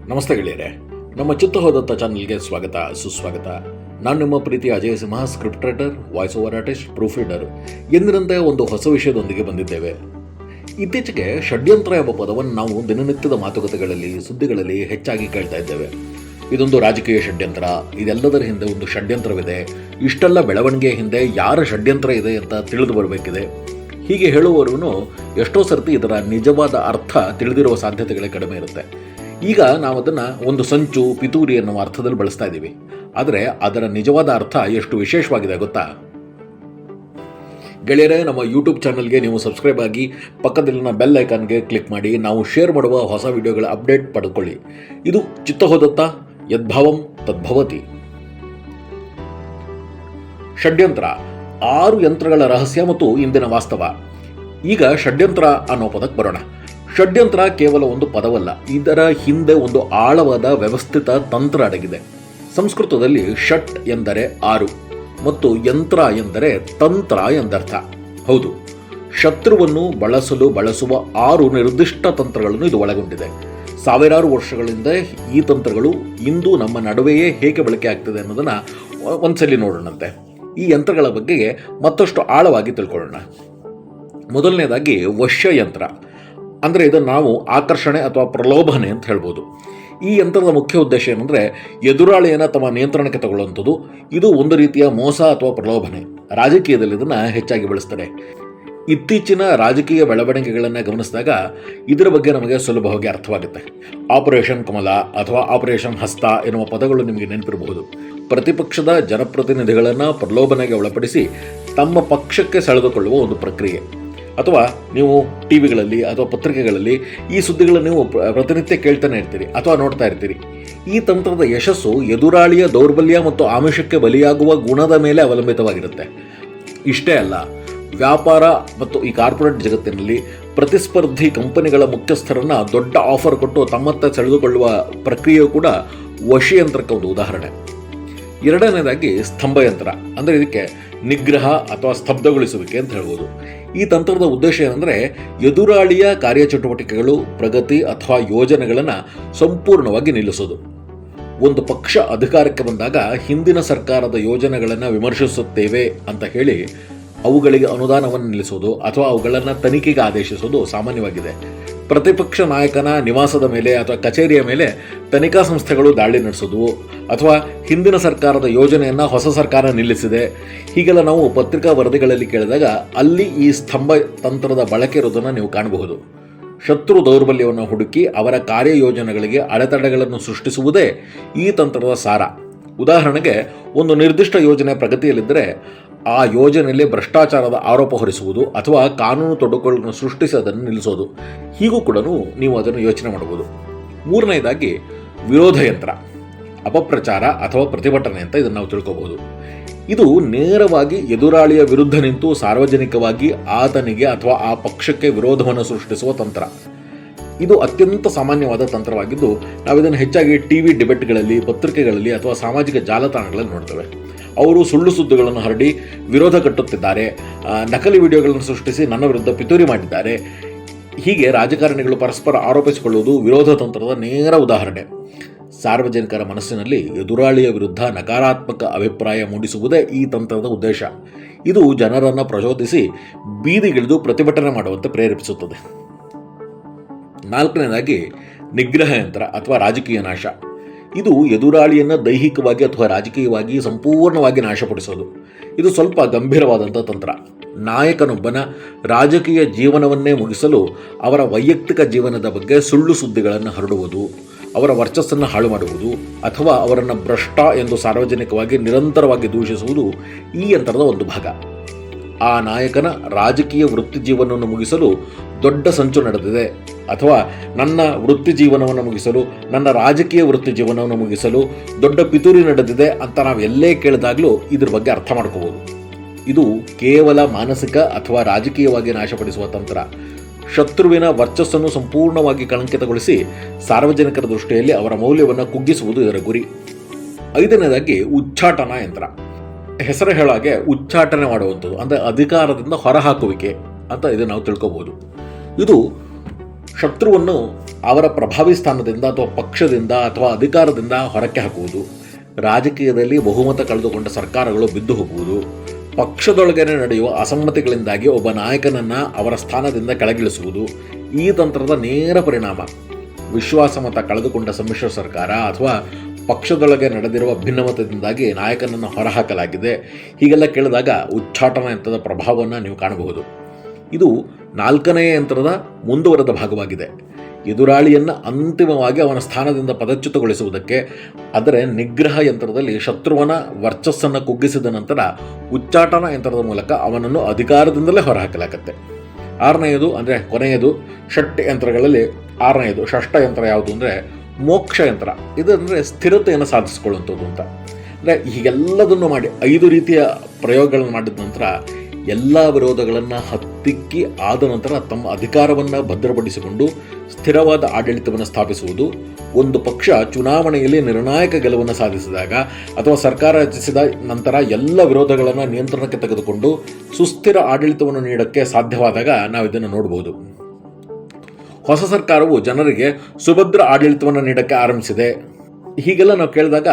ನಮಸ್ತೆ ಗೆಳೆಯರೆ, ನಮ್ಮ ಚಿತ್ತಹೋದತ್ತ ಚಾನಲ್ಗೆ ಸ್ವಾಗತ ಸುಸ್ವಾಗತ. ನಾನು ನಿಮ್ಮ ಪ್ರೀತಿಯ Ajay Simha, script writer, voice over artist, proof reader. ಎಂದಿನಂತೆ ಒಂದು ಹೊಸ ವಿಷಯದೊಂದಿಗೆ ಬಂದಿದ್ದೇವೆ. ಇತ್ತೀಚೆಗೆ ಷಡ್ಯಂತ್ರ ಎಂಬ ಪದವನ್ನು ನಾವು ದಿನನಿತ್ಯದ ಮಾತುಕತೆಗಳಲ್ಲಿ, ಸುದ್ದಿಗಳಲ್ಲಿ ಹೆಚ್ಚಾಗಿ ಕೇಳ್ತಾ ಇದ್ದೇವೆ. ಇದೊಂದು ರಾಜಕೀಯ ಷಡ್ಯಂತ್ರ, ಇದೆಲ್ಲದರ ಹಿಂದೆ ಒಂದು ಷಡ್ಯಂತ್ರವಿದೆ, ಇಷ್ಟೆಲ್ಲ ಬೆಳವಣಿಗೆ ಹಿಂದೆ ಯಾರ ಷಡ್ಯಂತ್ರ ಇದೆ ಅಂತ ತಿಳಿದು ಬರಬೇಕಿದೆ. ಹೀಗೆ ಹೇಳುವವರೂ ಎಷ್ಟೋ ಸರ್ತಿ ಇದರ ನಿಜವಾದ ಅರ್ಥ ತಿಳಿದಿರುವ ಸಾಧ್ಯತೆಗಳೇ ಕಡಿಮೆ ಇರುತ್ತೆ. ಈಗ ನಾವು ಅದನ್ನು ಒಂದು ಸಂಚು, ಪಿತೂರಿ ಅನ್ನುವ ಅರ್ಥದಲ್ಲಿ ಬಳಸ್ತಾ ಇದ್ದೀವಿ. ಆದರೆ ಅದರ ನಿಜವಾದ ಅರ್ಥ ಎಷ್ಟು ವಿಶೇಷವಾಗಿದೆ ಗೊತ್ತಾ? ಗೆಳೆಯರೇ, ನಮ್ಮ ಯೂಟ್ಯೂಬ್ ಚಾನಲ್ಗೆ ನೀವು ಸಬ್ಸ್ಕ್ರೈಬ್ ಆಗಿ ಪಕ್ಕದಲ್ಲಿನ ಬೆಲ್ ಐಕಾನ್ಗೆ ಕ್ಲಿಕ್ ಮಾಡಿ ನಾವು ಶೇರ್ ಮಾಡುವ ಹೊಸ ವಿಡಿಯೋಗಳ ಅಪ್ಡೇಟ್ ಪಡೆದುಕೊಳ್ಳಿ. ಇದು ಚಿತ್ತಹೋದತ್ತ, ಯದ್ಭಾವಂ ತದ್ಭವತಿ. ಷಡ್ಯಂತ್ರ, 6 ಯಂತ್ರಗಳ ರಹಸ್ಯ ಮತ್ತು ಇಂದಿನ ವಾಸ್ತವ. ಈಗ ಷಡ್ಯಂತ್ರ ಅನ್ನೋ ಪದಕ್ಕೆ ಬರೋಣ. ಷಡ್ಯಂತ್ರ ಕೇವಲ ಒಂದು ಪದವಲ್ಲ, ಇದರ ಹಿಂದೆ ಒಂದು ಆಳವಾದ ವ್ಯವಸ್ಥಿತ ತಂತ್ರ ಅಡಗಿದೆ. ಸಂಸ್ಕೃತದಲ್ಲಿ ಷಟ್ ಎಂದರೆ 6 ಮತ್ತು ಯಂತ್ರ ಎಂದರೆ ತಂತ್ರ ಎಂದರ್ಥ. ಹೌದು, ಶತ್ರುವನ್ನು ಬಳಸಲು ಬಳಸುವ 6 ನಿರ್ದಿಷ್ಟ ತಂತ್ರಗಳನ್ನು ಇದು ಒಳಗೊಂಡಿದೆ. ಸಾವಿರಾರು ವರ್ಷಗಳಿಂದ ಈ ತಂತ್ರಗಳು ಇಂದು ನಮ್ಮ ನಡುವೆಯೇ ಹೇಗೆ ಬಳಕೆ ಆಗ್ತದೆ ಅನ್ನೋದನ್ನು ಒಂದ್ಸಲಿ ನೋಡೋಣಂತೆ. ಈ ಯಂತ್ರಗಳ ಬಗ್ಗೆ ಮತ್ತಷ್ಟು ಆಳವಾಗಿ ತಿಳ್ಕೊಳ್ಳೋಣ. ಮೊದಲನೇದಾಗಿ ವಶ್ಯಯಂತ್ರ. ಅಂದರೆ ಇದನ್ನು ನಾವು ಆಕರ್ಷಣೆ ಅಥವಾ ಪ್ರಲೋಭನೆ ಅಂತ ಹೇಳ್ಬೋದು. ಈ ಯಂತ್ರದ ಮುಖ್ಯ ಉದ್ದೇಶ ಏನಂದರೆ ಎದುರಾಳಿಯನ್ನು ತಮ್ಮ ನಿಯಂತ್ರಣಕ್ಕೆ ತಗೊಳ್ಳುವಂಥದ್ದು. ಇದು ಒಂದು ರೀತಿಯ ಮೋಸ ಅಥವಾ ಪ್ರಲೋಭನೆ. ರಾಜಕೀಯದಲ್ಲಿ ಇದನ್ನು ಹೆಚ್ಚಾಗಿ ಬಳಸ್ತಾರೆ. ಇತ್ತೀಚಿನ ರಾಜಕೀಯ ಬೆಳವಣಿಗೆಗಳನ್ನು ಗಮನಿಸಿದಾಗ ಇದರ ಬಗ್ಗೆ ನಮಗೆ ಸುಲಭವಾಗಿ ಅರ್ಥವಾಗುತ್ತೆ. ಆಪರೇಷನ್ ಕಮಲ ಅಥವಾ ಆಪರೇಷನ್ ಹಸ್ತ ಎನ್ನುವ ಪದಗಳು ನಿಮಗೆ ನೆನಪಿರಬಹುದು. ಪ್ರತಿಪಕ್ಷದ ಜನಪ್ರತಿನಿಧಿಗಳನ್ನು ಪ್ರಲೋಭನೆಗೆ ಒಳಪಡಿಸಿ ತಮ್ಮ ಪಕ್ಷಕ್ಕೆ ಸೆಳೆದುಕೊಳ್ಳುವ ಒಂದು ಪ್ರಕ್ರಿಯೆ. ಅಥವಾ ನೀವು ಟಿ ವಿಗಳಲ್ಲಿ ಅಥವಾ ಪತ್ರಿಕೆಗಳಲ್ಲಿ ಈ ಸುದ್ದಿಗಳನ್ನು ನೀವು ಪ್ರತಿನಿತ್ಯ ಕೇಳ್ತಾನೆ ಇರ್ತೀರಿ ಅಥವಾ ನೋಡ್ತಾ ಇರ್ತೀರಿ. ಈ ತಂತ್ರದ ಯಶಸ್ಸು ಎದುರಾಳಿಯ ದೌರ್ಬಲ್ಯ ಮತ್ತು ಆಮಿಷಕ್ಕೆ ಬಲಿಯಾಗುವ ಗುಣದ ಮೇಲೆ ಅವಲಂಬಿತವಾಗಿರುತ್ತೆ. ಇಷ್ಟೇ ಅಲ್ಲ, ವ್ಯಾಪಾರ ಮತ್ತು ಈ ಕಾರ್ಪೊರೇಟ್ ಜಗತ್ತಿನಲ್ಲಿ ಪ್ರತಿಸ್ಪರ್ಧಿ ಕಂಪನಿಗಳ ಮುಖ್ಯಸ್ಥರನ್ನು ದೊಡ್ಡ ಆಫರ್ ಕೊಟ್ಟು ತಮ್ಮತ್ತ ಸೆಳೆದುಕೊಳ್ಳುವ ಪ್ರಕ್ರಿಯೆಯು ಕೂಡ ವಶಿಯಂತ್ರಕ್ಕೆ ಒಂದು ಉದಾಹರಣೆ. ಎರಡನೇದಾಗಿ ಸ್ತಂಭಯಂತ್ರ. ಅಂದರೆ ಇದಕ್ಕೆ ನಿಗ್ರಹ ಅಥವಾ ಸ್ತಬ್ಧಗೊಳಿಸುವಿಕೆ ಅಂತ ಹೇಳ್ಬೋದು. ಈ ತಂತ್ರದ ಉದ್ದೇಶ ಏನಂದರೆ ಎದುರಾಳಿಯ ಕಾರ್ಯಚಟುವಟಿಕೆಗಳು, ಪ್ರಗತಿ ಅಥವಾ ಯೋಜನೆಗಳನ್ನು ಸಂಪೂರ್ಣವಾಗಿ ನಿಲ್ಲಿಸೋದು. ಒಂದು ಪಕ್ಷ ಅಧಿಕಾರಕ್ಕೆ ಬಂದಾಗ ಹಿಂದಿನ ಸರ್ಕಾರದ ಯೋಜನೆಗಳನ್ನು ವಿಮರ್ಶಿಸುತ್ತೇವೆ ಅಂತ ಹೇಳಿ ಅವುಗಳಿಗೆ ಅನುದಾನವನ್ನು ನಿಲ್ಲಿಸೋದು ಅಥವಾ ಅವುಗಳನ್ನು ತನಿಖೆಗೆ ಆದೇಶಿಸೋದು ಸಾಮಾನ್ಯವಾಗಿದೆ. ಪ್ರತಿಪಕ್ಷ ನಾಯಕನ ನಿವಾಸದ ಮೇಲೆ ಅಥವಾ ಕಚೇರಿಯ ಮೇಲೆ ತನಿಖಾ ಸಂಸ್ಥೆಗಳು ದಾಳಿ ನಡೆಸೋದು, ಅಥವಾ ಹಿಂದಿನ ಸರ್ಕಾರದ ಯೋಜನೆಯನ್ನು ಹೊಸ ಸರ್ಕಾರ ನಿಲ್ಲಿಸಿದೆ, ಹೀಗೆಲ್ಲ ನಾವು ಪತ್ರಿಕಾ ವರದಿಗಳಲ್ಲಿ ಕೇಳಿದಾಗ ಅಲ್ಲಿ ಈ ಸ್ತಂಭ ತಂತ್ರದ ಬಳಕೆ ಇರೋದನ್ನು ನೀವು ಕಾಣಬಹುದು. ಶತ್ರು ದೌರ್ಬಲ್ಯವನ್ನು ಹುಡುಕಿ ಅವರ ಕಾರ್ಯಯೋಜನೆಗಳಿಗೆ ಅಡೆತಡೆಗಳನ್ನು ಸೃಷ್ಟಿಸುವುದೇ ಈ ತಂತ್ರದ ಸಾರ. ಉದಾಹರಣೆಗೆ, ಒಂದು ನಿರ್ದಿಷ್ಟ ಯೋಜನೆ ಪ್ರಗತಿಯಲ್ಲಿದ್ದರೆ ಆ ಯೋಜನೆಯಲ್ಲಿ ಭ್ರಷ್ಟಾಚಾರದ ಆರೋಪ ಹೊರಿಸುವುದು ಅಥವಾ ಕಾನೂನು ತೊಡಕುಗಳನ್ನು ಸೃಷ್ಟಿಸಿ ಅದನ್ನು ನಿಲ್ಲಿಸೋದು. ಹೀಗೂ ಕೂಡ ನೀವು ಅದನ್ನು ಯೋಚನೆ ಮಾಡಬಹುದು. ಮೂರನೆಯದಾಗಿ ವಿರೋಧ ಯಂತ್ರ, ಅಪಪ್ರಚಾರ ಅಥವಾ ಪ್ರತಿಭಟನೆ ಅಂತ ಇದನ್ನು ನಾವು ತಿಳ್ಕೋಬಹುದು. ಇದು ನೇರವಾಗಿ ಎದುರಾಳಿಯ ವಿರುದ್ಧ ನಿಂತು ಸಾರ್ವಜನಿಕವಾಗಿ ಆತನಿಗೆ ಅಥವಾ ಆ ಪಕ್ಷಕ್ಕೆ ವಿರೋಧವನ್ನು ಸೃಷ್ಟಿಸುವ ತಂತ್ರ. ಇದು ಅತ್ಯಂತ ಸಾಮಾನ್ಯವಾದ ತಂತ್ರವಾಗಿದ್ದು ನಾವಿದನ್ನು ಹೆಚ್ಚಾಗಿ ಟಿವಿ ಡಿಬೇಟ್ಗಳಲ್ಲಿ, ಪತ್ರಿಕೆಗಳಲ್ಲಿ ಅಥವಾ ಸಾಮಾಜಿಕ ಜಾಲತಾಣಗಳಲ್ಲಿ ನೋಡ್ತೇವೆ. ಅವರು ಸುಳ್ಳು ಸುದ್ದಿಗಳನ್ನು ಹರಡಿ ವಿರೋಧ ಕಟ್ಟುತ್ತಿದ್ದಾರೆ, ನಕಲಿ ವಿಡಿಯೋಗಳನ್ನು ಸೃಷ್ಟಿಸಿ ನನ್ನ ವಿರುದ್ಧ ಪಿತೂರಿ ಮಾಡಿದ್ದಾರೆ. ಹೀಗೆ ರಾಜಕಾರಣಿಗಳು ಪರಸ್ಪರ ಆರೋಪಿಸಿಕೊಳ್ಳುವುದು ವಿರೋಧ ತಂತ್ರದ ನೇರ ಉದಾಹರಣೆ. ಸಾರ್ವಜನಿಕರ ಮನಸ್ಸಿನಲ್ಲಿ ಎದುರಾಳಿಯ ವಿರುದ್ಧ ನಕಾರಾತ್ಮಕ ಅಭಿಪ್ರಾಯ ಮೂಡಿಸುವುದೇ ಈ ತಂತ್ರದ ಉದ್ದೇಶ. ಇದು ಜನರನ್ನು ಪ್ರಚೋದಿಸಿ ಬೀದಿಗಿಳಿದು ಪ್ರತಿಭಟನೆ ಮಾಡುವಂತೆ ಪ್ರೇರೇಪಿಸುತ್ತದೆ. ನಾಲ್ಕನೇದಾಗಿ ನಿಗ್ರಹ ಯಂತ್ರ ಅಥವಾ ರಾಜಕೀಯ ನಾಶ. ಇದು ಎದುರಾಳಿಯನ್ನು ದೈಹಿಕವಾಗಿ ಅಥವಾ ರಾಜಕೀಯವಾಗಿ ಸಂಪೂರ್ಣವಾಗಿ ನಾಶಪಡಿಸೋದು. ಇದು ಸ್ವಲ್ಪ ಗಂಭೀರವಾದಂಥ ತಂತ್ರ. ನಾಯಕನೊಬ್ಬನ ರಾಜಕೀಯ ಜೀವನವನ್ನೇ ಮುಗಿಸಲು ಅವರ ವೈಯಕ್ತಿಕ ಜೀವನದ ಬಗ್ಗೆ ಸುಳ್ಳು ಸುದ್ದಿಗಳನ್ನು ಹರಡುವುದು, ಅವರ ವರ್ಚಸ್ಸನ್ನು ಹಾಳು ಮಾಡುವುದು ಅಥವಾ ಅವರನ್ನು ಭ್ರಷ್ಟ ಎಂದು ಸಾರ್ವಜನಿಕವಾಗಿ ನಿರಂತರವಾಗಿ ದೂಷಿಸುವುದು ಈ ಯಂತ್ರದ ಒಂದು ಭಾಗ. ಆ ನಾಯಕನ ರಾಜಕೀಯ ವೃತ್ತಿ ಜೀವನವನ್ನು ಮುಗಿಸಲು ದೊಡ್ಡ ಸಂಚು ನಡೆದಿದೆ, ಅಥವಾ ನನ್ನ ವೃತ್ತಿ ಜೀವನವನ್ನು ಮುಗಿಸಲು, ನನ್ನ ರಾಜಕೀಯ ವೃತ್ತಿ ಜೀವನವನ್ನು ಮುಗಿಸಲು ದೊಡ್ಡ ಪಿತೂರಿ ನಡೆದಿದೆ ಅಂತ ನಾವು ಎಲ್ಲೇ ಕೇಳಿದಾಗಲೂ ಇದ್ರ ಬಗ್ಗೆ ಅರ್ಥ ಮಾಡ್ಕೋಬೋದು. ಇದು ಕೇವಲ ಮಾನಸಿಕ ಅಥವಾ ರಾಜಕೀಯವಾಗಿ ನಾಶಪಡಿಸುವ ತಂತ್ರ. ಶತ್ರುವಿನ ವರ್ಚಸ್ಸನ್ನು ಸಂಪೂರ್ಣವಾಗಿ ಕಳಂಕಿತಗೊಳಿಸಿ ಸಾರ್ವಜನಿಕರ ದೃಷ್ಟಿಯಲ್ಲಿ ಅವರ ಮೌಲ್ಯವನ್ನು ಕುಗ್ಗಿಸುವುದು ಇದರ ಗುರಿ. ಐದನೇದಾಗಿ ಉಚ್ಚಾಟನಾ ಯಂತ್ರ. ಹೆಸರು ಹೇಳಾಗೆ ಉಚ್ಚಾಟನೆ ಮಾಡುವಂಥದ್ದು, ಅಂದರೆ ಅಧಿಕಾರದಿಂದ ಹೊರಹಾಕುವಿಕೆ ಅಂತ ಇದನ್ನು ನಾವು ತಿಳ್ಕೋಬಹುದು. ಇದು ಶತ್ರುವನ್ನು ಅವರ ಪ್ರಭಾವಿ ಸ್ಥಾನದಿಂದ ಅಥವಾ ಪಕ್ಷದಿಂದ ಅಥವಾ ಅಧಿಕಾರದಿಂದ ಹೊರಕ್ಕೆ ಹಾಕುವುದು, ರಾಜಕೀಯದಲ್ಲಿ ಬಹುಮತ ಕಳೆದುಕೊಂಡ ಸರ್ಕಾರಗಳು ಬಿದ್ದು ಹೋಗುವುದು, ಪಕ್ಷದೊಳಗನೆ ನಡೆಯುವ ಅಸಮ್ಮತಿಗಳಿಂದಾಗಿ ಒಬ್ಬ ನಾಯಕನನ್ನು ಅವರ ಸ್ಥಾನದಿಂದ ಕೆಳಗಿಳಿಸುವುದು. ಈ ತಂತ್ರದ ನೇರ ಪರಿಣಾಮ ವಿಶ್ವಾಸಮತ ಕಳೆದುಕೊಂಡ ಸಮ್ಮಿಶ್ರ ಸರ್ಕಾರ ಅಥವಾ ಪಕ್ಷದೊಳಗೆ ನಡೆದಿರುವ ಭಿನ್ನಮತದಿಂದಾಗಿ ನಾಯಕನನ್ನು ಹೊರಹಾಕಲಾಗಿದೆ. ಹೀಗೆಲ್ಲ ಕೇಳಿದಾಗ ಉಚ್ಚಾಟನ ಯಂತ್ರದ ಪ್ರಭಾವವನ್ನು ನೀವು ಕಾಣಬಹುದು. ಇದು 4ನೇ ಯಂತ್ರದ ಮುಂದುವರೆದ ಭಾಗವಾಗಿದೆ. ಎದುರಾಳಿಯನ್ನು ಅಂತಿಮವಾಗಿ ಅವನ ಸ್ಥಾನದಿಂದ ಪದಚ್ಯುತಗೊಳಿಸುವುದಕ್ಕೆ, ಆದರೆ ನಿಗ್ರಹ ಯಂತ್ರದಲ್ಲಿ ಶತ್ರುವನ ವರ್ಚಸ್ಸನ್ನು ಕುಗ್ಗಿಸಿದ ನಂತರ ಉಚ್ಚಾಟನ ಯಂತ್ರದ ಮೂಲಕ ಅವನನ್ನು ಅಧಿಕಾರದಿಂದಲೇ ಹೊರಹಾಕಲಾಗುತ್ತೆ. 6ನೇದು ಅಂದರೆ ಕೊನೆಯದು ಷಟ್ ಯಂತ್ರಗಳಲ್ಲಿ 6ನೇದು ಷಷ್ಠ ಯಂತ್ರ ಯಾವುದು ಅಂದರೆ ಮೋಕ್ಷ ಯಂತ್ರ. ಇದಂದರೆ ಸ್ಥಿರತೆಯನ್ನು ಸಾಧಿಸಿಕೊಳ್ಳುವಂಥದ್ದು ಅಂತ. ಅಂದರೆ ಹೀಗೆಲ್ಲದನ್ನು ಮಾಡಿ 5 ರೀತಿಯ ಪ್ರಯೋಗಗಳನ್ನು ಮಾಡಿದ ನಂತರ ಎಲ್ಲ ವಿರೋಧಗಳನ್ನು ಹತ್ತಿಕ್ಕಿ ಆದ ನಂತರ ತಮ್ಮ ಅಧಿಕಾರವನ್ನು ಭದ್ರಪಡಿಸಿಕೊಂಡು ಸ್ಥಿರವಾದ ಆಡಳಿತವನ್ನು ಸ್ಥಾಪಿಸುವುದು. ಒಂದು ಪಕ್ಷ ಚುನಾವಣೆಯಲ್ಲಿ ನಿರ್ಣಾಯಕ ಗೆಲುವನ್ನು ಸಾಧಿಸಿದಾಗ ಅಥವಾ ಸರ್ಕಾರ ರಚಿಸಿದ ನಂತರ ಎಲ್ಲ ವಿರೋಧಗಳನ್ನು ನಿಯಂತ್ರಣಕ್ಕೆ ತೆಗೆದುಕೊಂಡು ಸುಸ್ಥಿರ ಆಡಳಿತವನ್ನು ನೀಡೋಕ್ಕೆ ಸಾಧ್ಯವಾದಾಗ ನಾವು ಇದನ್ನು ನೋಡ್ಬೋದು. ಹೊಸ ಸರ್ಕಾರವು ಜನರಿಗೆ ಸುಭದ್ರ ಆಡಳಿತವನ್ನು ನೀಡೋಕ್ಕೆ ಆರಂಭಿಸಿದೆ. ಹೀಗೆಲ್ಲ ನಾವು ಕೇಳಿದಾಗ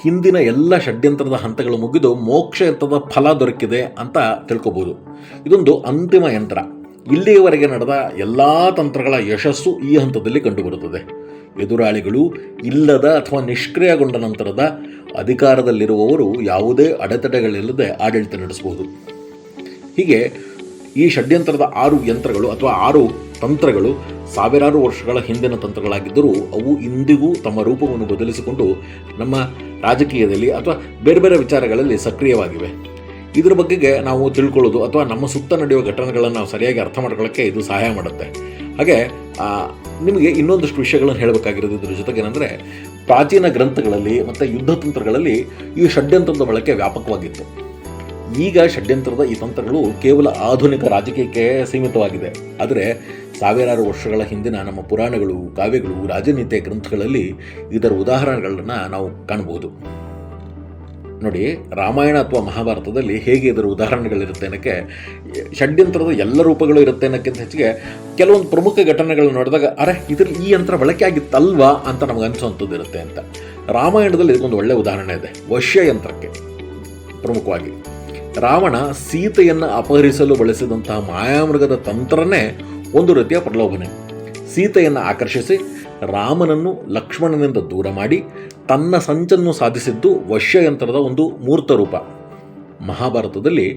ಹಿಂದಿನ ಎಲ್ಲ ಷಡ್ಯಂತ್ರದ ಹಂತಗಳು ಮುಗಿದು ಮೋಕ್ಷ ಯಂತ್ರದ ಫಲ ದೊರಕಿದೆ ಅಂತ ತಿಳ್ಕೊಬೋದು. ಇದೊಂದು ಅಂತಿಮ ಯಂತ್ರ. ಇಲ್ಲಿಯವರೆಗೆ ನಡೆದ ಎಲ್ಲ ತಂತ್ರಗಳ ಯಶಸ್ಸು ಈ ಹಂತದಲ್ಲಿ ಕಂಡುಬರುತ್ತದೆ. ಎದುರಾಳಿಗಳು ಇಲ್ಲದ ಅಥವಾ ನಿಷ್ಕ್ರಿಯಗೊಂಡ ನಂತರದ ಅಧಿಕಾರದಲ್ಲಿರುವವರು ಯಾವುದೇ ಅಡೆತಡೆಗಳಿಲ್ಲದೆ ಆಡಳಿತ ನಡೆಸಬಹುದು. ಹೀಗೆ ಈ ಷಡ್ಯಂತ್ರದ 6 ಯಂತ್ರಗಳು ಅಥವಾ 6 ತಂತ್ರಗಳು ಸಾವಿರಾರು ವರ್ಷಗಳ ಹಿಂದಿನ ತಂತ್ರಗಳಾಗಿದ್ದರೂ ಅವು ಇಂದಿಗೂ ತಮ್ಮ ರೂಪವನ್ನು ಬದಲಿಸಿಕೊಂಡು ನಮ್ಮ ರಾಜಕೀಯದಲ್ಲಿ ಅಥವಾ ಬೇರೆ ಬೇರೆ ವಿಚಾರಗಳಲ್ಲಿ ಸಕ್ರಿಯವಾಗಿವೆ. ಇದರ ಬಗೆಗೆ ನಾವು ತಿಳ್ಕೊಳ್ಳೋದು ಅಥವಾ ನಮ್ಮ ಸುತ್ತ ನಡೆಯುವ ಘಟನೆಗಳನ್ನು ನಾವು ಸರಿಯಾಗಿ ಅರ್ಥ ಮಾಡ್ಕೊಳ್ಳೋಕ್ಕೆ ಇದು ಸಹಾಯ ಮಾಡುತ್ತೆ. ಹಾಗೆ ನಿಮಗೆ ಇನ್ನೊಂದಷ್ಟು ವಿಷಯಗಳನ್ನು ಹೇಳಬೇಕಾಗಿರೋದು ಇದ್ರ ಜೊತೆಗೇನೆಂದರೆ, ಪ್ರಾಚೀನ ಗ್ರಂಥಗಳಲ್ಲಿ ಮತ್ತು ಯುದ್ಧ ತಂತ್ರಗಳಲ್ಲಿ ಈ ಷಡ್ಯಂತ್ರದ ಬಳಕೆ ವ್ಯಾಪಕವಾಗಿತ್ತು. ಈಗ ಷಡ್ಯಂತ್ರದ ಈ ತಂತ್ರಗಳು ಕೇವಲ ಆಧುನಿಕ ರಾಜಕೀಯಕ್ಕೆ ಸೀಮಿತವಾಗಿದೆ. ಆದರೆ ಸಾವಿರಾರು ವರ್ಷಗಳ ಹಿಂದಿನ ನಮ್ಮ ಪುರಾಣಗಳು, ಕಾವ್ಯಗಳು, ರಾಜನೀತಿಯ ಗ್ರಂಥಗಳಲ್ಲಿ ಇದರ ಉದಾಹರಣೆಗಳನ್ನು ನಾವು ಕಾಣಬಹುದು. ನೋಡಿ, ರಾಮಾಯಣ ಅಥವಾ ಮಹಾಭಾರತದಲ್ಲಿ ಹೇಗೆ ಇದರ ಉದಾಹರಣೆಗಳಿರುತ್ತೆ ಅನ್ನೋಕ್ಕೆ, ಷಡ್ಯಂತ್ರದ ಎಲ್ಲ ರೂಪಗಳು ಇರುತ್ತೆ ಅನ್ನೋಕ್ಕಿಂತ ಹೆಚ್ಚಿಗೆ ಕೆಲವೊಂದು ಪ್ರಮುಖ ಘಟನೆಗಳು ನೋಡಿದಾಗ ಇದರಲ್ಲಿ ಈ ಯಂತ್ರ ಬಳಕೆ ಆಗಿತ್ತಲ್ವಾ ಅಂತ ನಮಗೆ ಅನಿಸುವಂಥದ್ದು ಇರುತ್ತೆ ಅಂತ. ರಾಮಾಯಣದಲ್ಲಿ ಇದಕ್ಕೊಂದು ಒಳ್ಳೆಯ ಉದಾಹರಣೆ ಇದೆ, ವಶ್ಯ ಯಂತ್ರಕ್ಕೆ. ಪ್ರಮುಖವಾಗಿ ರಾವಣ ಸೀತೆಯನ್ನು ಅಪಹರಿಸಲು ಬಳಸಿದಂತಹ ಮಾಯಾಮೃಗದ ತಂತ್ರನೇ ಒಂದು ರೀತಿಯ ಪ್ರಲೋಭನೆ. ಸೀತೆಯನ್ನು ಆಕರ್ಷಿಸಿ ರಾಮನನ್ನು ಲಕ್ಷ್ಮಣನಿಂದ ದೂರ ಮಾಡಿ ತನ್ನ ಸಂಚನ್ನು ಸಾಧಿಸಿದ್ದು ವಶ್ಯಯಂತ್ರದ ಒಂದು ಮೂರ್ತ ರೂಪ. ಮಹಾಭಾರತದಲ್ಲಿ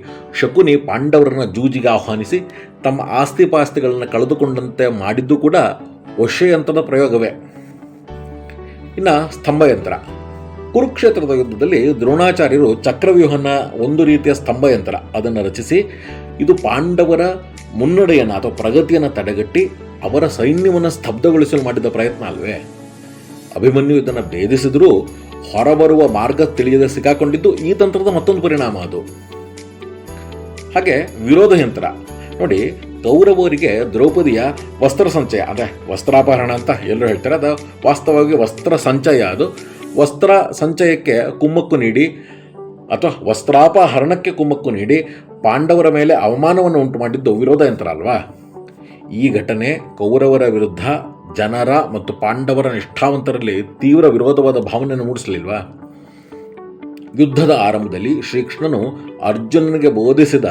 ಶಕುನಿ ಪಾಂಡವರನ್ನ ಜೂಜಿಗೆ ಆಹ್ವಾನಿಸಿ ತಮ್ಮ ಆಸ್ತಿಪಾಸ್ತಿಗಳನ್ನು ಕಳೆದುಕೊಂಡಂತೆ ಮಾಡಿದ್ದು ಕೂಡ ವಶ್ಯಯಂತ್ರದ ಪ್ರಯೋಗವೇ. ಇನ್ನು ಸ್ತಂಭಯಂತ್ರ. ಕುರುಕ್ಷೇತ್ರದ ಯುದ್ಧದಲ್ಲಿ ದ್ರೋಣಾಚಾರ್ಯರು ಚಕ್ರವ್ಯೂಹನ ಒಂದು ರೀತಿಯ ಸ್ತಂಭಯಂತ್ರ ಅದನ್ನು ರಚಿಸಿ ಇದು ಪಾಂಡವರ ಮುನ್ನಡೆಯನ್ನು ಅಥವಾ ಪ್ರಗತಿಯನ್ನು ತಡೆಗಟ್ಟಿ ಅವರ ಸೈನ್ಯವನ್ನು ಸ್ತಬ್ಧಗೊಳಿಸಲು ಮಾಡಿದ ಪ್ರಯತ್ನ ಅಲ್ವೇ. ಅಭಿಮನ್ಯು ಇದನ್ನು ಭೇದಿಸಿದರೂ ಹೊರಬರುವ ಮಾರ್ಗ ತಿಳಿಯದೆ ಸಿಕ್ಕಾಕೊಂಡಿದ್ದು ಈ ತಂತ್ರದ ಮತ್ತೊಂದು ಪರಿಣಾಮ ಅದು. ಹಾಗೆ ವಿರೋಧ ಯಂತ್ರ ನೋಡಿ, ಕೌರವರಿಗೆ ದ್ರೌಪದಿಯ ವಸ್ತ್ರ ಸಂಚಯ ಅಂದರೆ ವಸ್ತ್ರಾಪಹರಣ ಅಂತ ಎಲ್ಲರೂ ಹೇಳ್ತಾರೆ, ಅದು ವಾಸ್ತವವಾಗಿ ವಸ್ತ್ರ ಸಂಚಯ. ಅದು ವಸ್ತ್ರ ಸಂಚಯಕ್ಕೆ ಕುಮ್ಮಕ್ಕು ನೀಡಿ ಅಥವಾ ವಸ್ತ್ರಾಪಹರಣಕ್ಕೆ ಕುಮ್ಮಕ್ಕು ನೀಡಿ ಪಾಂಡವರ ಮೇಲೆ ಅವಮಾನವನ್ನು ಉಂಟು ಮಾಡಿದ್ದು ವಿರೋಧ ಯಂತ್ರ ಅಲ್ವಾ. ಈ ಘಟನೆ ಕೌರವರ ವಿರುದ್ಧ ಜನರ ಮತ್ತು ಪಾಂಡವರ ನಿಷ್ಠಾವಂತರಲ್ಲಿ ತೀವ್ರ ವಿರೋಧವಾದ ಭಾವನೆಯನ್ನು ಮೂಡಿಸಲಿಲ್ವಾ. ಯುದ್ಧದ ಆರಂಭದಲ್ಲಿ ಶ್ರೀಕೃಷ್ಣನು ಅರ್ಜುನನಿಗೆ ಬೋಧಿಸಿದ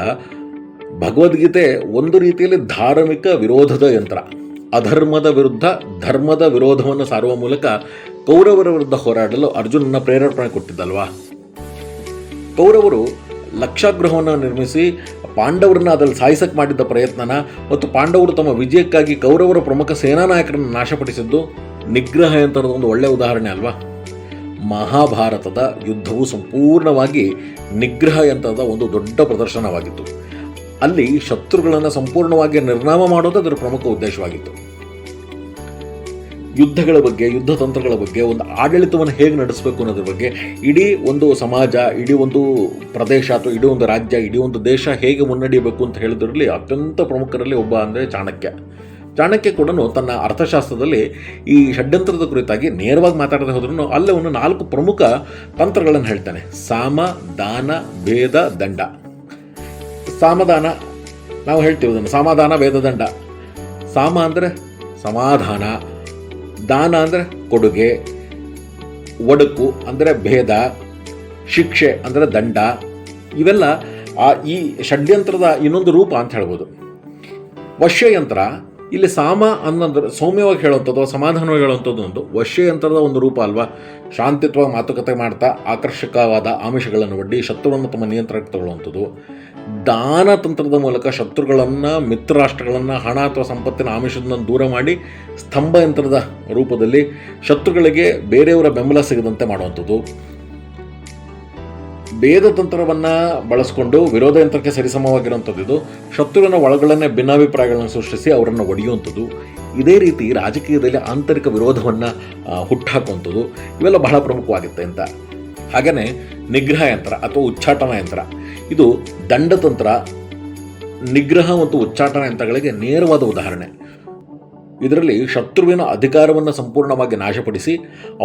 ಭಗವದ್ಗೀತೆ ಒಂದು ರೀತಿಯಲ್ಲಿ ಧಾರ್ಮಿಕ ವಿರೋಧದ ಯಂತ್ರ. ಅಧರ್ಮದ ವಿರುದ್ಧ ಧರ್ಮದ ವಿರೋಧವನ್ನು ಸಾರುವ ಮೂಲಕ ಕೌರವರ ವಿರುದ್ಧ ಹೋರಾಡಲು ಅರ್ಜುನನ ಪ್ರೇರೇಪಣೆ ಕೊಟ್ಟಿದ್ದಲ್ವಾ. ಕೌರವರು ಲಕ್ಷಾಗೃಹವನ್ನು ನಿರ್ಮಿಸಿ ಪಾಂಡವರನ್ನ ಅದರಲ್ಲಿ ಸಾಯಿಸಕ್ಕೆ ಮಾಡಿದ್ದ ಪ್ರಯತ್ನನ ಮತ್ತು ಪಾಂಡವರು ತಮ್ಮ ವಿಜಯಕ್ಕಾಗಿ ಕೌರವರ ಪ್ರಮುಖ ಸೇನಾ ನಾಯಕರನ್ನು ನಾಶಪಡಿಸಿದ್ದು ನಿಗ್ರಹ ಯಂತ್ರದ ಒಂದು ಒಳ್ಳೆಯ ಉದಾಹರಣೆ ಅಲ್ವಾ. ಮಹಾಭಾರತದ ಯುದ್ಧವು ಸಂಪೂರ್ಣವಾಗಿ ನಿಗ್ರಹ ಯಂತ್ರದ ಒಂದು ದೊಡ್ಡ ಪ್ರದರ್ಶನವಾಗಿತ್ತು. ಅಲ್ಲಿ ಶತ್ರುಗಳನ್ನು ಸಂಪೂರ್ಣವಾಗಿ ನಿರ್ನಾಮ ಮಾಡೋದು ಅದರ ಪ್ರಮುಖ ಉದ್ದೇಶವಾಗಿತ್ತು. ಯುದ್ಧಗಳ ಬಗ್ಗೆ, ಯುದ್ಧ ತಂತ್ರಗಳ ಬಗ್ಗೆ, ಒಂದು ಆಡಳಿತವನ್ನು ಹೇಗೆ ನಡೆಸಬೇಕು ಅನ್ನೋದ್ರ ಬಗ್ಗೆ, ಇಡೀ ಒಂದು ಸಮಾಜ, ಇಡೀ ಒಂದು ಪ್ರದೇಶ ಅಥವಾ ಇಡೀ ಒಂದು ರಾಜ್ಯ, ಇಡೀ ಒಂದು ದೇಶ ಹೇಗೆ ಮುನ್ನಡೆಯಬೇಕು ಅಂತ ಹೇಳಿದ್ರಲ್ಲಿ ಅತ್ಯಂತ ಪ್ರಮುಖರಲ್ಲಿ ಒಬ್ಬ ಅಂದರೆ ಚಾಣಕ್ಯ. ಚಾಣಕ್ಯ ಕೂಡ ತನ್ನ ಅರ್ಥಶಾಸ್ತ್ರದಲ್ಲಿ ಈ ಷಡ್ಯಂತ್ರದ ಕುರಿತಾಗಿ ನೇರವಾಗಿ ಮಾತಾಡದೆ ಹೋದ್ರೂ ಅಲ್ಲೇ ಒಂದು 4 ಪ್ರಮುಖ ತಂತ್ರಗಳನ್ನು ಹೇಳ್ತಾನೆ. ಸಾಮ, ದಾನ, ಭೇದ, ದಂಡ. ಸಾಮದಾನ ನಾವು ಹೇಳ್ತೀವಿ ಅದನ್ನು, ಸಮಾಧಾನ, ಭೇದ, ದಂಡ. ಸಾಮ ಅಂದರೆ ಸಮಾಧಾನ, ದಾನ ಅಂದರೆ ಕೊಡುಗೆ, ಒಡಕು ಅಂದರೆ ಭೇದ, ಶಿಕ್ಷೆ ಅಂದರೆ ದಂಡ, ಇವೆಲ್ಲ ಈ ಷಡ್ಯಂತ್ರದ ಇನ್ನೊಂದು ರೂಪ ಅಂತ ಹೇಳ್ಬೋದು. ವಶ್ಯಯಂತ್ರ ಇಲ್ಲಿ ಸಾಮ ಅನ್ನೋದ್ರೆ ಸೌಮ್ಯವಾಗಿ ಹೇಳುವಂಥದ್ದು, ಸಮಾಧಾನವಾಗಿ ಹೇಳುವಂಥದ್ದು ಒಂದು ವಶ್ಯಯಂತ್ರದ ಒಂದು ರೂಪ ಅಲ್ವಾ. ಶಾಂತಿತ್ವ ಮಾತುಕತೆ ಮಾಡ್ತಾ ಆಕರ್ಷಕವಾದ ಆಮಿಷಗಳನ್ನು ಒಡ್ಡಿ ಶತ್ರುವನ್ನು ತಮ್ಮ ನಿಯಂತ್ರಣಕ್ಕೆ ತಗೊಳ್ಳುವಂಥದ್ದು. ದಾನ ತಂತ್ರದ ಮೂಲಕ ಶತ್ರುಗಳನ್ನು, ಮಿತ್ರರಾಷ್ಟ್ರಗಳನ್ನು, ಹಣ ಅಥವಾ ಸಂಪತ್ತಿನ ಆಮಿಷದಿಂದ ದೂರ ಮಾಡಿ ಸ್ತಂಭ ಯಂತ್ರದ ರೂಪದಲ್ಲಿ ಶತ್ರುಗಳಿಗೆ ಬೇರೆಯವರ ಬೆಂಬಲ ಸಿಗದಂತೆ ಮಾಡುವಂಥದ್ದು. ಭೇದ ತಂತ್ರವನ್ನು ಬಳಸಿಕೊಂಡು ವಿರೋಧ ಯಂತ್ರಕ್ಕೆ ಸರಿಸಮವಾಗಿರುವಂಥದ್ದು ಇದು. ಶತ್ರುವಿನ ಒಳಗಳನ್ನೇ ಭಿನ್ನಾಭಿಪ್ರಾಯಗಳನ್ನು ಸೃಷ್ಟಿಸಿ ಅವರನ್ನು ಒಡೆಯುವಂಥದ್ದು. ಇದೇ ರೀತಿ ರಾಜಕೀಯದಲ್ಲಿ ಆಂತರಿಕ ವಿರೋಧವನ್ನು ಹುಟ್ಟಾಕುವಂಥದ್ದು. ಇವೆಲ್ಲ ಬಹಳ ಪ್ರಮುಖವಾಗುತ್ತೆ ಅಂತ. ಹಾಗೆಯೇ ನಿಗ್ರಹ ಯಂತ್ರ ಅಥವಾ ಉಚ್ಚಾಟನಾ ಯಂತ್ರ, ಇದು ದಂಡತಂತ್ರ, ನಿಗ್ರಹ ಮತ್ತು ಉಚ್ಚಾಟನಾ ಯಂತ್ರಗಳಿಗೆ ನೇರವಾದ ಉದಾಹರಣೆ. ಇದರಲ್ಲಿ ಶತ್ರುವಿನ ಅಧಿಕಾರವನ್ನು ಸಂಪೂರ್ಣವಾಗಿ ನಾಶಪಡಿಸಿ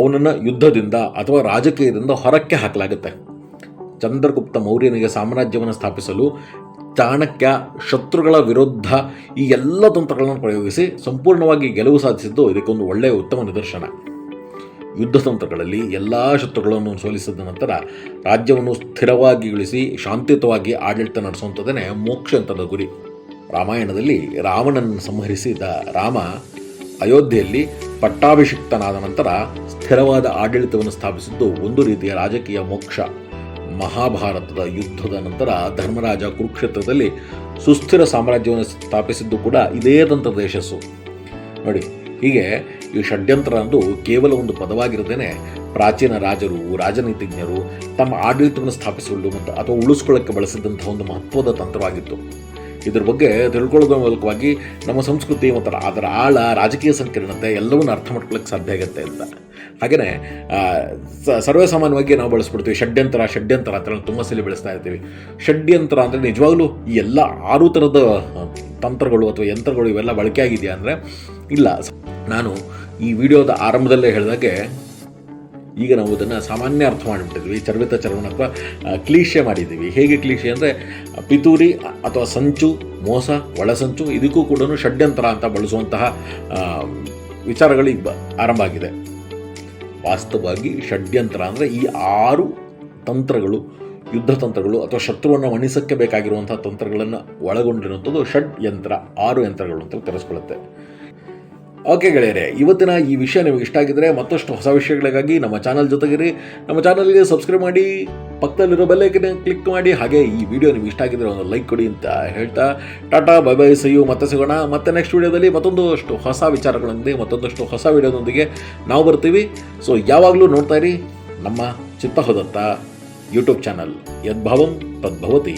ಅವನನ್ನು ಯುದ್ಧದಿಂದ ಅಥವಾ ರಾಜಕೀಯದಿಂದ ಹೊರಕ್ಕೆ ಹಾಕಲಾಗುತ್ತೆ. ಚಂದ್ರಗುಪ್ತ ಮೌರ್ಯನಿಗೆ ಸಾಮ್ರಾಜ್ಯವನ್ನು ಸ್ಥಾಪಿಸಲು ಚಾಣಕ್ಯ ಶತ್ರುಗಳ ವಿರುದ್ಧ ಈ ಎಲ್ಲ ತಂತ್ರಗಳನ್ನು ಪ್ರಯೋಗಿಸಿ ಸಂಪೂರ್ಣವಾಗಿ ಗೆಲುವು ಸಾಧಿಸಿದ್ದು ಇದಕ್ಕೊಂದು ಒಳ್ಳೆಯ ಉತ್ತಮ ನಿದರ್ಶನ. ಯುದ್ಧ ತಂತ್ರಗಳಲ್ಲಿ ಎಲ್ಲ ಶತ್ರುಗಳನ್ನು ಸೋಲಿಸಿದ ನಂತರ ರಾಜ್ಯವನ್ನು ಸ್ಥಿರವಾಗಿ ಉಳಿಸಿ ಶಾಂತಿಯುತವಾಗಿ ಆಡಳಿತ ನಡೆಸುವಂಥದ್ದೇ ಮೋಕ್ಷಯಂತ್ರದ ಗುರಿ. ರಾಮಾಯಣದಲ್ಲಿ ರಾವಣನನ್ನು ಸಂಹರಿಸಿದ ರಾಮ ಅಯೋಧ್ಯೆಯಲ್ಲಿ ಪಟ್ಟಾಭಿಷಿಕ್ತನಾದ ನಂತರ ಸ್ಥಿರವಾದ ಆಡಳಿತವನ್ನು ಸ್ಥಾಪಿಸಿದ್ದು ಒಂದು ರೀತಿಯ ರಾಜಕೀಯ ಮೋಕ್ಷ. ಮಹಾಭಾರತದ ಯುದ್ಧದ ನಂತರ ಧರ್ಮರಾಜ ಕುರುಕ್ಷೇತ್ರದಲ್ಲಿ ಸುಸ್ಥಿರ ಸಾಮ್ರಾಜ್ಯವನ್ನು ಸ್ಥಾಪಿಸಿದ್ದು ಕೂಡ ಇದೇ ತಂತ್ರದ ಯಶಸ್ಸು. ನೋಡಿ, ಹೀಗೆ ಈ ಷಡ್ಯಂತ್ರ ಅಂದು ಕೇವಲ ಒಂದು ಪದವಾಗಿರದೇನೆ ಪ್ರಾಚೀನ ರಾಜರು, ರಾಜನೀತಿಜ್ಞರು ತಮ್ಮ ಆಡಳಿತವನ್ನು ಸ್ಥಾಪಿಸಿಕೊಳ್ಳಲು ಮತ್ತು ಅಥವಾ ಉಳಿಸ್ಕೊಳ್ಳೋಕ್ಕೆ ಬಳಸಿದಂತಹ ಒಂದು ಮಹತ್ವದ ತಂತ್ರವಾಗಿತ್ತು. ಇದ್ರ ಬಗ್ಗೆ ತಿಳ್ಕೊಳ್ಳೋದ್ರ ಮೂಲಕವಾಗಿ ನಮ್ಮ ಸಂಸ್ಕೃತಿ ಮತ್ತು ಅದರ ಆಳ, ರಾಜಕೀಯ ಸಂಕೀರ್ಣತೆ ಎಲ್ಲವನ್ನೂ ಅರ್ಥ ಮಾಡ್ಕೊಳ್ಳೋಕ್ಕೆ ಸಾಧ್ಯ ಆಗುತ್ತೆ ಅಂತ. ಹಾಗೆಯೇ ಸರ್ವೇ ಸಾಮಾನ್ಯವಾಗಿ ನಾವು ಬಳಸ್ಬಿಡ್ತೀವಿ ಷಡ್ಯಂತ್ರ ಅಂತ ತುಂಬ ಸಲ ಬೆಳೆಸ್ತಾ ಇರ್ತೀವಿ. ಷಡ್ಯಂತ್ರ ಅಂದರೆ ನಿಜವಾಗ್ಲೂ ಈ ಎಲ್ಲ 6 ಥರದ ತಂತ್ರಗಳು ಅಥವಾ ಯಂತ್ರಗಳು ಇವೆಲ್ಲ ಬಳಕೆ ಆಗಿದೆಯಾ ಅಂದರೆ ಇಲ್ಲ. ನಾನು ಈ ವಿಡಿಯೋದ ಆರಂಭದಲ್ಲೇ ಹೇಳಿದಾಗೆ ಈಗ ನಾವು ಅದನ್ನು ಸಾಮಾನ್ಯ ಅರ್ಥ ಮಾಡಿಬಿಟ್ಟಿದ್ವಿ, ಚರ್ವಿತ ಚರ್ವಣ ಅಥವಾ ಕ್ಲೀಶೆ ಮಾಡಿದ್ದೀವಿ. ಹೇಗೆ ಕ್ಲೀಶೆ ಅಂದರೆ ಪಿತೂರಿ ಅಥವಾ ಸಂಚು, ಮೋಸ, ಒಳಸಂಚು, ಇದಕ್ಕೂ ಕೂಡ ಷಡ್ಯಂತ್ರ ಅಂತ ಬಳಸುವಂತಹ ವಿಚಾರಗಳು ಈಗ ಆರಂಭ ಆಗಿದೆ. ವಾಸ್ತವವಾಗಿ ಷಡ್ಯಂತ್ರ ಅಂದರೆ ಈ 6 ತಂತ್ರಗಳು, ಯುದ್ಧ ತಂತ್ರಗಳು ಅಥವಾ ಶತ್ರುವನ್ನು ಮಣಿಸಕ್ಕೆ ಬೇಕಾಗಿರುವಂಥ ತಂತ್ರಗಳನ್ನು ಒಳಗೊಂಡಿರುವಂಥದ್ದು ಷಡ್ಯಂತ್ರ, 6 ಯಂತ್ರಗಳು ಅಂತ ಕರೆಸ್ಕೊಳ್ಳುತ್ತೆ. ಓಕೆ ಗೆಳೆಯರೆ, ಇವತ್ತಿನ ಈ ವಿಷಯ ನಿಮಗೆ ಇಷ್ಟ ಆಗಿದ್ದರೆ ಮತ್ತಷ್ಟು ಹೊಸ ವಿಷಯಗಳಿಗಾಗಿ ನಮ್ಮ ಚಾನಲ್ ಜೊತೆಗಿರಿ. ನಮ್ಮ ಚಾನಲ್ಗೆ ಸಬ್ಸ್ಕ್ರೈಬ್ ಮಾಡಿ, ಪಕ್ಕದಲ್ಲಿರೋ ಬೆಲ್ಲೈಕನ್ ಕ್ಲಿಕ್ ಮಾಡಿ. ಹಾಗೆ ಈ ವಿಡಿಯೋ ನಿಮಗೆ ಇಷ್ಟ ಆಗಿದ್ದರೆ ಒಂದು ಲೈಕ್ ಕೊಡಿ ಅಂತ ಹೇಳ್ತಾ ಟಾಟಾ ಬೈ ಬೈ, ಸಯ್ಯು, ಮತ್ತೆ ಸಿಗೋಣ. ಮತ್ತೆ ನೆಕ್ಸ್ಟ್ ವಿಡಿಯೋದಲ್ಲಿ ಮತ್ತೊಂದಷ್ಟು ಹೊಸ ವಿಚಾರಗಳೊಂದಿಗೆ, ಮತ್ತೊಂದಷ್ಟು ಹೊಸ ವಿಡಿಯೋದೊಂದಿಗೆ ನಾವು ಬರ್ತೀವಿ. ಸೊ ಯಾವಾಗಲೂ ನೋಡ್ತಾ ಇರಿ ನಮ್ಮ ಚಿತ್ತ ಹೋದಂಥ ಯೂಟ್ಯೂಬ್ ಚಾನಲ್. ಯದ್ಭಾವಂ ತದ್ಭವತಿ.